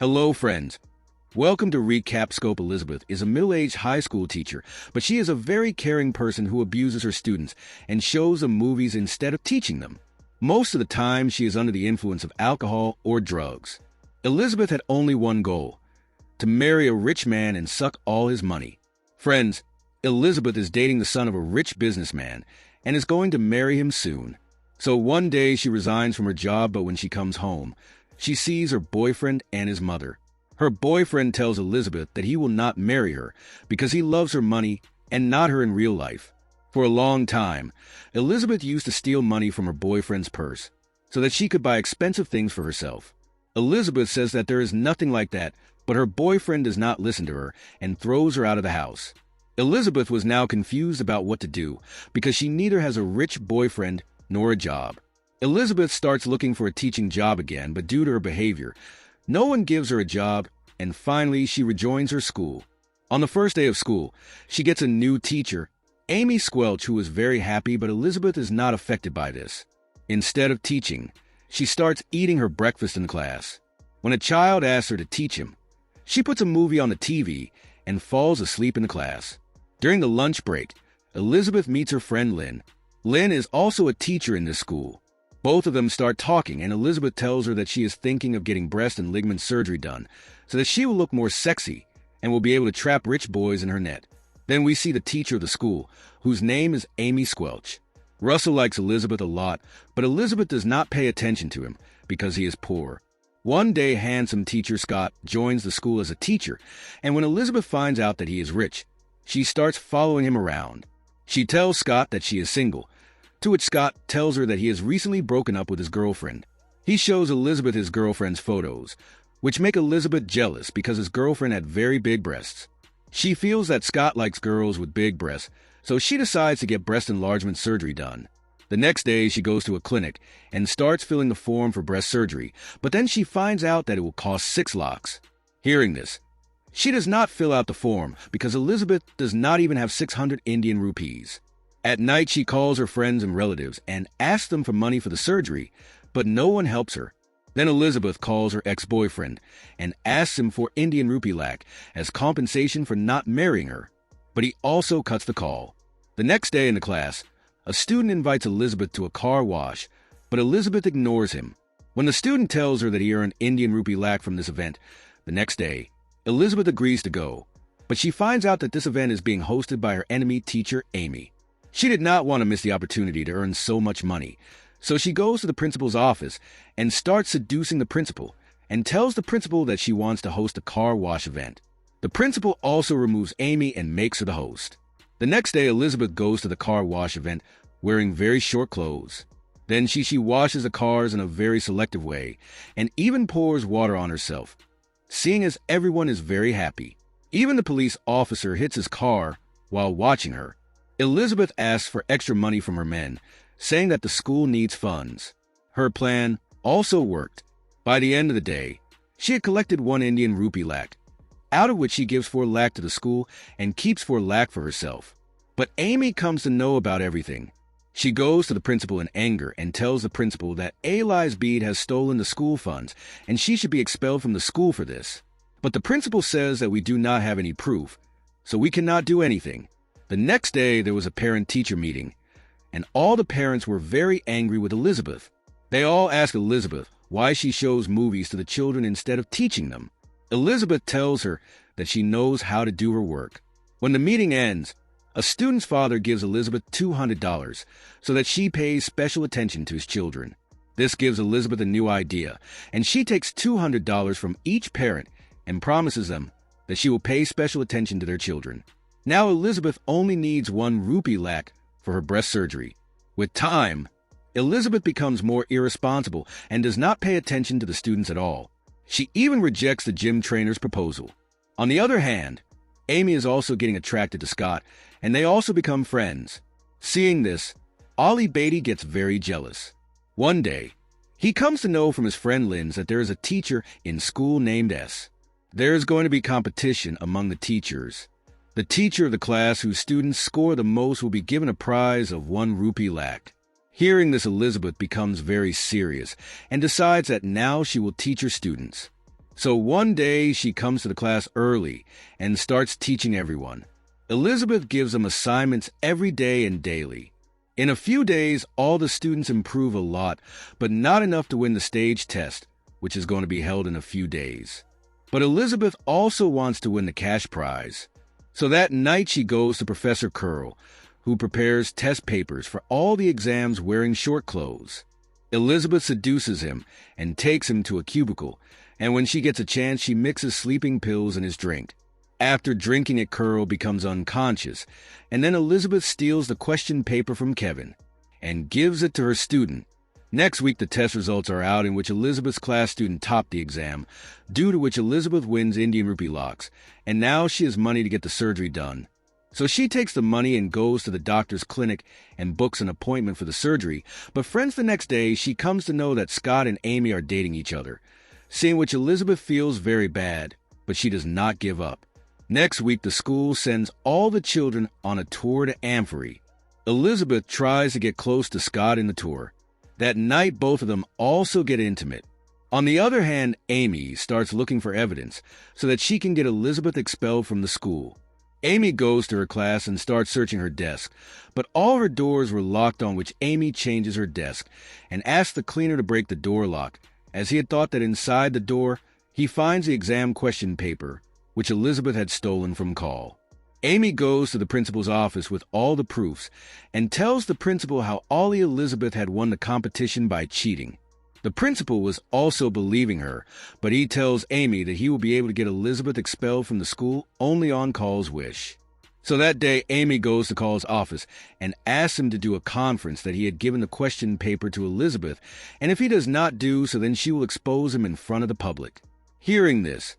Hello, friends. Welcome to Recap Scope. Elizabeth is a middle-aged high school teacher, but she is a very caring person who abuses her students and shows them movies instead of teaching them. Most of the time, she is under the influence of alcohol or drugs. Elizabeth had only one goal: to marry a rich man and suck all his money. Friends, Elizabeth is dating the son of a rich businessman and is going to marry him soon. So one day she resigns from her job, but when she comes home, she sees her boyfriend and his mother. Her boyfriend tells Elizabeth that he will not marry her because he loves her money and not her in real life. For a long time, Elizabeth used to steal money from her boyfriend's purse so that she could buy expensive things for herself. Elizabeth says that there is nothing like that, but her boyfriend does not listen to her and throws her out of the house. Elizabeth was now confused about what to do because she neither has a rich boyfriend nor a job. Elizabeth starts looking for a teaching job again, but due to her behavior, no one gives her a job, and finally she rejoins her school. On the first day of school, she gets a new teacher, Amy Squelch, who is very happy, but Elizabeth is not affected by this. Instead of teaching, she starts eating her breakfast in class. When a child asks her to teach him, she puts a movie on the TV and falls asleep in the class. During the lunch break, Elizabeth meets her friend Lynn. Lynn is also a teacher in this school. Both of them start talking, and Elizabeth tells her that she is thinking of getting breast and ligament surgery done so that she will look more sexy and will be able to trap rich boys in her net. Then we see the teacher of the school, whose name is Amy Squelch. Russell likes Elizabeth a lot, but Elizabeth does not pay attention to him because he is poor. One day, handsome teacher Scott joins the school as a teacher, and when Elizabeth finds out that he is rich, she starts following him around. She tells Scott that she is single, to which Scott tells her that he has recently broken up with his girlfriend. He shows Elizabeth his girlfriend's photos, which make Elizabeth jealous because his girlfriend had very big breasts. She feels that Scott likes girls with big breasts, so she decides to get breast enlargement surgery done. The next day, she goes to a clinic and starts filling the form for breast surgery, but then she finds out that it will cost 6 lakhs. Hearing this, she does not fill out the form because Elizabeth does not even have 600 Indian rupees. At night, she calls her friends and relatives and asks them for money for the surgery, but no one helps her. Then Elizabeth calls her ex-boyfriend and asks him for Indian rupee lakh as compensation for not marrying her, but he also cuts the call. The next day in the class, a student invites Elizabeth to a car wash, but Elizabeth ignores him. When the student tells her that he earned Indian rupee lakh from this event, the next day, Elizabeth agrees to go, but she finds out that this event is being hosted by her enemy teacher, Amy. She did not want to miss the opportunity to earn so much money, so she goes to the principal's office and starts seducing the principal and tells the principal that she wants to host a car wash event. The principal also removes Amy and makes her the host. The next day, Elizabeth goes to the car wash event wearing very short clothes. Then she washes the cars in a very selective way and even pours water on herself, seeing as everyone is very happy. Even the police officer hits his car while watching her. Elizabeth asks for extra money from her men, saying that the school needs funds. Her plan also worked. By the end of the day, she had collected 1 Indian rupee lakh, out of which she gives 4 lakh to the school and keeps 4 lakh for herself. But Amy comes to know about everything. She goes to the principal in anger and tells the principal that Eli's Bede has stolen the school funds and she should be expelled from the school for this. But the principal says that we do not have any proof, so we cannot do anything. The next day, there was a parent-teacher meeting, and all the parents were very angry with Elizabeth. They all asked Elizabeth why she shows movies to the children instead of teaching them. Elizabeth tells her that she knows how to do her work. When the meeting ends, a student's father gives Elizabeth $200 so that she pays special attention to his children. This gives Elizabeth a new idea, and she takes $200 from each parent and promises them that she will pay special attention to their children. Now Elizabeth only needs 1 rupee lakh for her breast surgery. With time, Elizabeth becomes more irresponsible and does not pay attention to the students at all. She even rejects the gym trainer's proposal. On the other hand, Amy is also getting attracted to Scott, and they also become friends. Seeing this, Ali Beatty gets very jealous. One day, he comes to know from his friend Lynn that there is a teacher in school named S. There is going to be competition among the teachers. The teacher of the class whose students score the most will be given a prize of 1 rupee lakh. Hearing this, Elizabeth becomes very serious and decides that now she will teach her students. So one day she comes to the class early and starts teaching everyone. Elizabeth gives them assignments every day and daily. In a few days, all the students improve a lot, but not enough to win the stage test, which is going to be held in a few days. But Elizabeth also wants to win the cash prize. So that night she goes to Professor Curl, who prepares test papers for all the exams wearing short clothes. Elizabeth seduces him and takes him to a cubicle, and when she gets a chance, she mixes sleeping pills in his drink. After drinking it, Curl becomes unconscious, and then Elizabeth steals the question paper from Kevin and gives it to her student. Next week, the test results are out, in which Elizabeth's class student topped the exam, due to which Elizabeth wins Indian rupee locks, and now she has money to get the surgery done. So she takes the money and goes to the doctor's clinic and books an appointment for the surgery, but friends, the next day, she comes to know that Scott and Amy are dating each other, seeing which Elizabeth feels very bad, but she does not give up. Next week, the school sends all the children on a tour to Amphory. Elizabeth tries to get close to Scott in the tour. That night, both of them also get intimate. On the other hand, Amy starts looking for evidence so that she can get Elizabeth expelled from the school. Amy goes to her class and starts searching her desk, but all her doors were locked, on which Amy changes her desk and asks the cleaner to break the door lock, as he had thought that inside the door he finds the exam question paper, which Elizabeth had stolen from Call. Amy goes to the principal's office with all the proofs and tells the principal how Ollie Elizabeth had won the competition by cheating. The principal was also believing her, but he tells Amy that he will be able to get Elizabeth expelled from the school only on Call's wish. So that day, Amy goes to Call's office and asks him to do a conference that he had given the question paper to Elizabeth, and if he does not do so, then she will expose him in front of the public. Hearing this,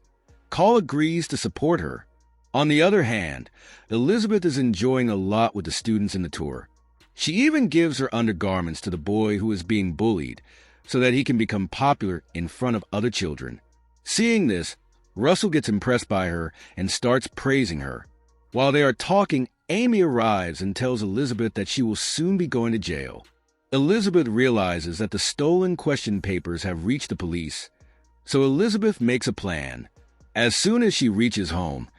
Call agrees to support her. On the other hand, Elizabeth is enjoying a lot with the students in the tour. She even gives her undergarments to the boy who is being bullied, so that he can become popular in front of other children. Seeing this, Russell gets impressed by her and starts praising her. While they are talking, Amy arrives and tells Elizabeth that she will soon be going to jail. Elizabeth realizes that the stolen question papers have reached the police, so Elizabeth makes a plan. As soon as she reaches home,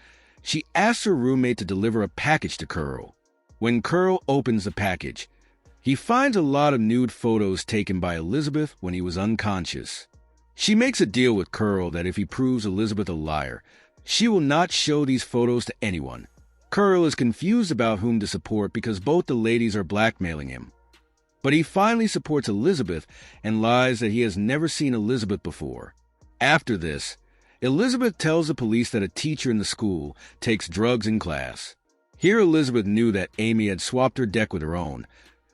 she asks her roommate to deliver a package to Curl. When Curl opens the package, he finds a lot of nude photos taken by Elizabeth when he was unconscious. She makes a deal with Curl that if he proves Elizabeth a liar, she will not show these photos to anyone. Curl is confused about whom to support because both the ladies are blackmailing him. But he finally supports Elizabeth and lies that he has never seen Elizabeth before. After this, Elizabeth tells the police that a teacher in the school takes drugs in class. Here, Elizabeth knew that Amy had swapped her deck with her own,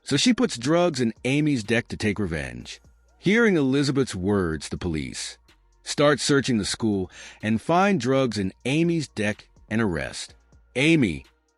so she puts drugs in Amy's deck to take revenge. Hearing Elizabeth's words, the police start searching the school and find drugs in Amy's deck and arrest. Amy